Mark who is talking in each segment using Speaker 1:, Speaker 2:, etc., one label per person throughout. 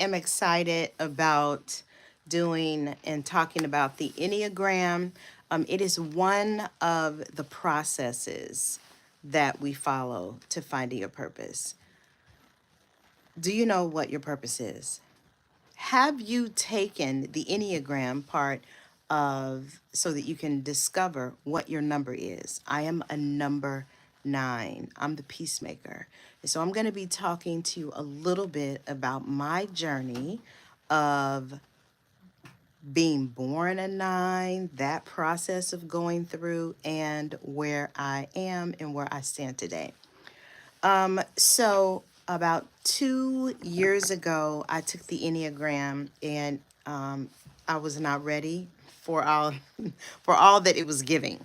Speaker 1: am excited about doing and talking about the Enneagram. It is one of the processes that we follow to finding your purpose. Do you know what your purpose is? Have you taken the Enneagram part of so that you can discover what your number is? I am a number 9. I'm the peacemaker. And so I'm going to be talking to you a little bit about my journey of being born a 9, that process of going through, and where I am and where I stand today. So about 2 years ago, I took the Enneagram, and I was not ready for all for all that it was giving.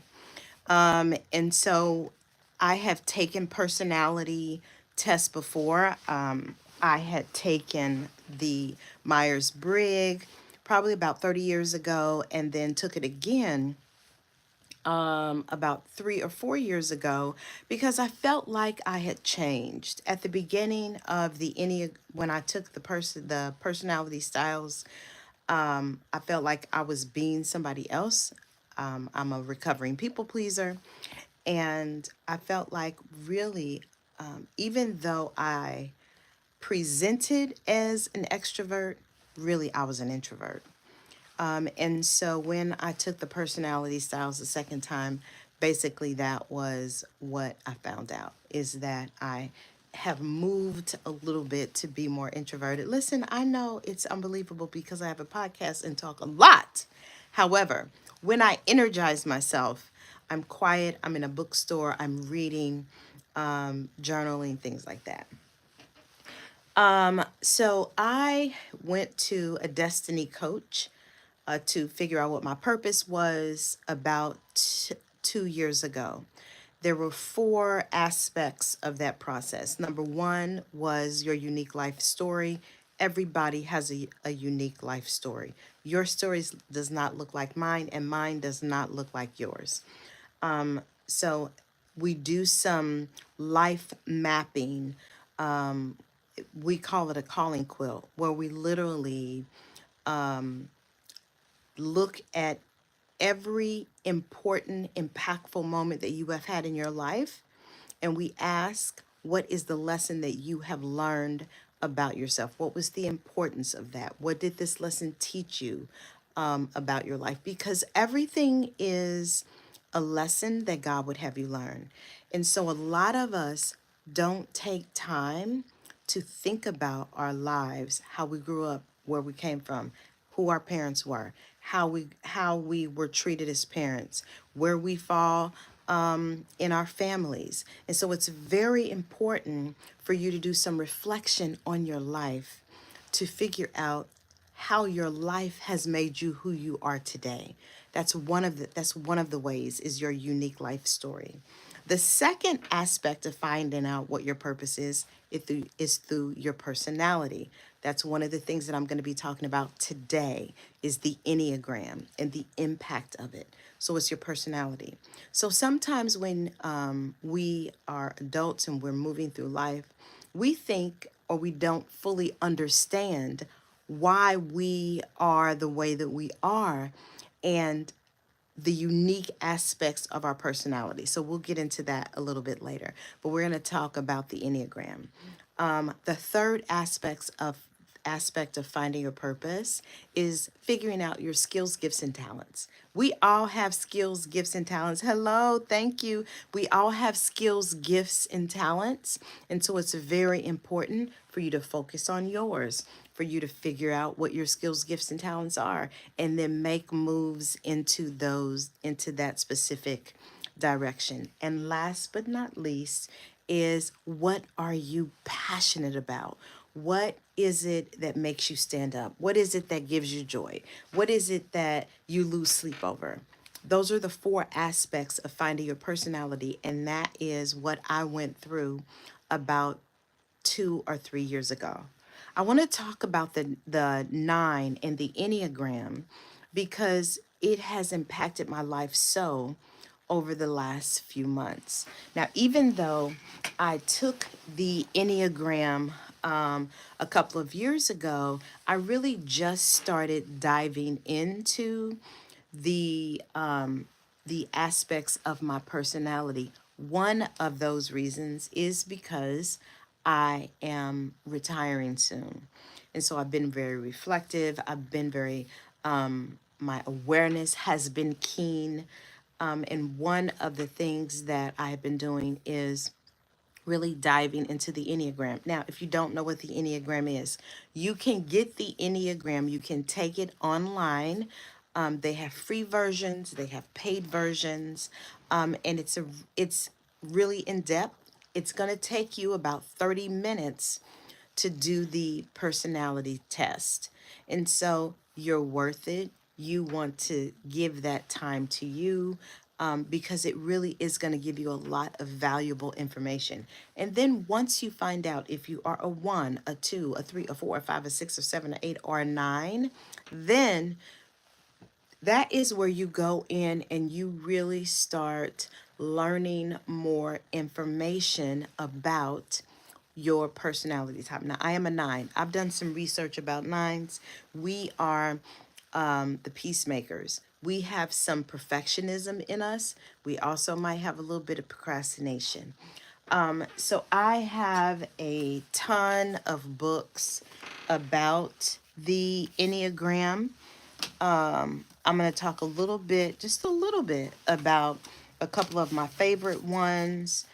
Speaker 1: And so I have taken personality tests before. I had taken the Myers Briggs probably about 30 years ago, and then took it again about 3 or 4 years ago because I felt like I had changed at the beginning of the when I took the personality styles. I felt like I was being somebody else. I'm a recovering people pleaser, and I felt like really, even though I presented as an extrovert, really I was an introvert. And so when I took the personality styles the second time, basically that was what I found out is that I have moved a little bit to be more introverted. Listen, I know it's unbelievable because I have a podcast and talk a lot. However, when I energize myself, I'm quiet, I'm in a bookstore, I'm reading, journaling, things like that. So I went to a destiny coach to figure out what my purpose was about 2 years ago. There were four aspects of that process. Number one was your unique life story. Everybody has a unique life story. Your story does not look like mine, and mine does not look like yours. So we do some life mapping. We call it a calling quilt, where we literally look at every important, impactful moment that you have had in your life, and we ask, what is the lesson that you have learned about yourself? What was the importance of that? What did this lesson teach you about your life? Because everything is a lesson that God would have you learn. And so a lot of us don't take time to think about our lives, how we grew up, where we came from, who our parents were, how we were treated as parents, where we fall in our families. And so it's very important for you to do some reflection on your life to figure out how your life has made you who you are today. That's one of the ways is your unique life story. The second aspect of finding out what your purpose is through your personality. That's one of the things that I'm going to be talking about today is the Enneagram and the impact of it. So it's your personality. So sometimes when we are adults and we're moving through life, we think or we don't fully understand why we are the way that we are and the unique aspects of our personality. So we'll get into that a little bit later. But we're going to talk about the Enneagram. The third aspect of finding your purpose is figuring out your skills, gifts, and talents. We all have skills, gifts, and talents. Hello, thank you. We all have skills, gifts, and talents. And so it's very important for you to focus on yours, for you to figure out what your skills, gifts, and talents are, and then make moves into that specific direction. And last but not least is, what are you passionate about? What is it that makes you stand up? What is it that gives you joy? What is it that you lose sleep over? Those are the four aspects of finding your personality, and that is what I went through about 2 or 3 years ago. I want to talk about the 9 and the Enneagram because it has impacted my life so over the last few months. Now, even though I took the Enneagram a couple of years ago, I really just started diving into the aspects of my personality. One of those reasons is because I am retiring soon. And so I've been very reflective. I've been very, my awareness has been keen. And one of the things that I have been doing is really diving into the Enneagram. Now, if you don't know what the Enneagram is, you can get the Enneagram, you can take it online. They have free versions, they have paid versions, and it's really in depth. It's going to take you about 30 minutes to do the personality test. And so you're worth it. You want to give that time to you, because it really is going to give you a lot of valuable information. And then once you find out if you are a one, a two, a three, a four, a five, a six, a seven, a eight, or a nine, then that is where you go in and you really start learning more information about your personality type. Now, I am a nine. I've done some research about nines. We are the peacemakers. We have some perfectionism in us. We also might have a little bit of procrastination. So I have a ton of books about the Enneagram. I'm going to talk a little bit, just a little bit, about a couple of my favorite ones.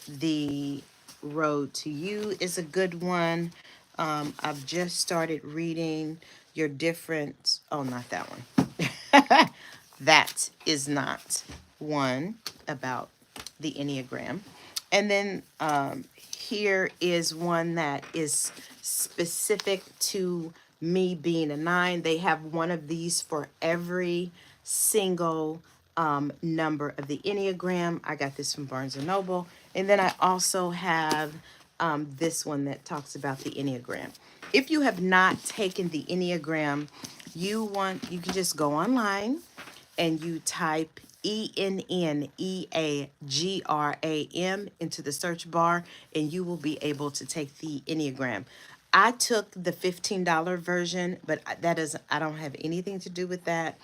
Speaker 1: The Road to You is a good one. I've just started reading Your Different. Oh, not that one. That is not one about the Enneagram. And then here is one that is specific to me being a nine. They have one of these for every single number of the Enneagram. I got this from Barnes and Noble. And then I also have this one that talks about the Enneagram. If you have not taken the Enneagram, you can just go online and you type Enneagram into the search bar, and you will be able to take the Enneagram. I took the $15 version, but I don't have anything to do with that.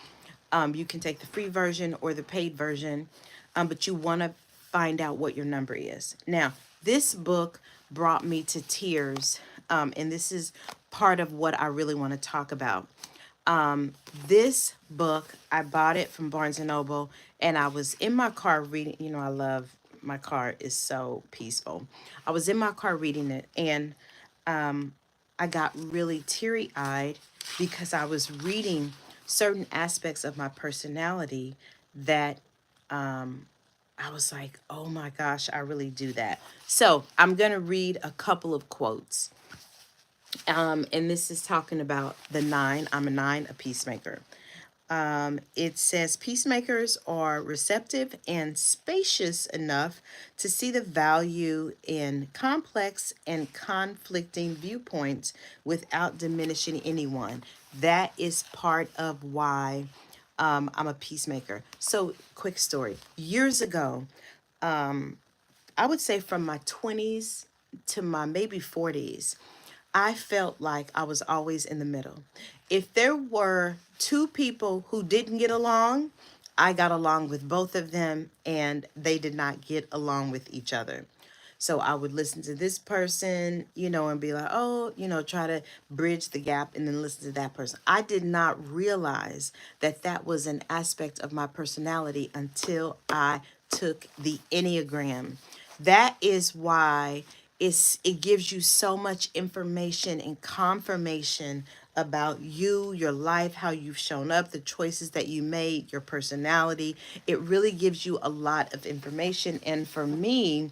Speaker 1: You can take the free version or the paid version, but you want to find out what your number is. Now, this book brought me to tears, and this is part of what I really want to talk about. This book, I bought it from Barnes and Noble, and I was in my car reading. I love my car is so peaceful. I was in my car reading it, and I got really teary eyed because I was reading certain aspects of my personality that I was like, oh my gosh, I really do that. So I'm going to read a couple of quotes. And this is talking about the nine. I'm a nine, a peacemaker. It says peacemakers are receptive and spacious enough to see the value in complex and conflicting viewpoints without diminishing anyone. That is part of why I'm a peacemaker. So, quick story. Years ago, I would say from my 20s to my maybe 40s, I felt like I was always in the middle. If there were two people who didn't get along, I got along with both of them and they did not get along with each other. So I would listen to this person, and be like, oh, try to bridge the gap and then listen to that person. I did not realize that that was an aspect of my personality until I took the Enneagram. That is why it gives you so much information and confirmation about you, your life, how you've shown up, the choices that you made, your personality. It really gives you a lot of information. And for me,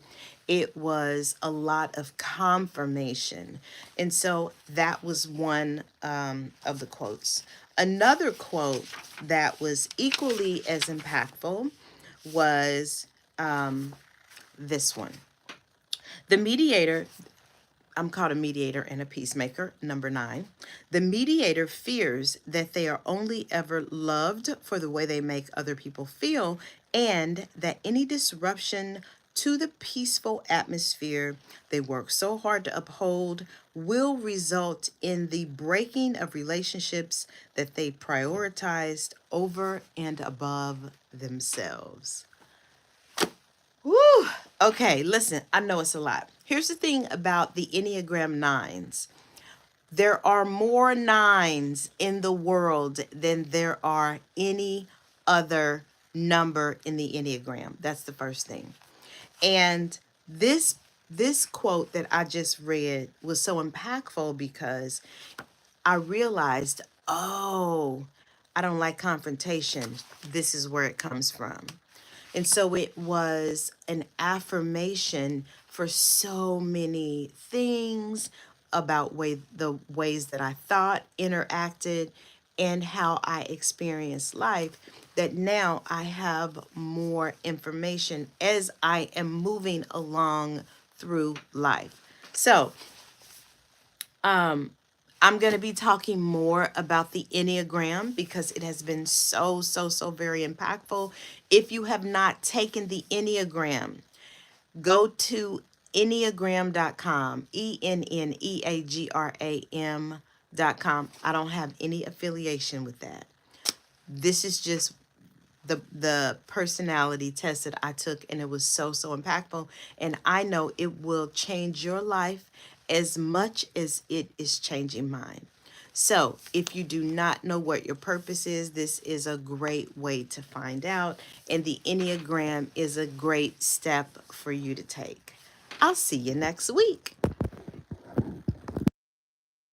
Speaker 1: it was a lot of confirmation. And so that was one of the quotes. Another quote that was equally as impactful was this one. The mediator, I'm called a mediator and a peacemaker, number 9. The mediator fears that they are only ever loved for the way they make other people feel, and that any disruption to the peaceful atmosphere they work so hard to uphold will result in the breaking of relationships that they prioritized over and above themselves. Woo! Okay, listen, I know it's a lot. Here's the thing about the Enneagram nines. There are more nines in the world than there are any other number in the Enneagram. That's the first thing. And this quote that I just read was so impactful because I realized, oh, I don't like confrontation. This is where it comes from. And so it was an affirmation for so many things about the ways that I thought, interacted, and how I experienced life, that now I have more information as I am moving along through life. So I'm going to be talking more about the Enneagram because it has been so very impactful. If you have not taken the Enneagram, go to enneagram.com, ENNEAGRAM.com. I don't have any affiliation with that. This is just the personality test that I took, and it was so impactful, and I know it will change your life as much as it is changing mine. So, if you do not know what your purpose is, this is a great way to find out, and the Enneagram is a great step for you to take. I'll see you next week.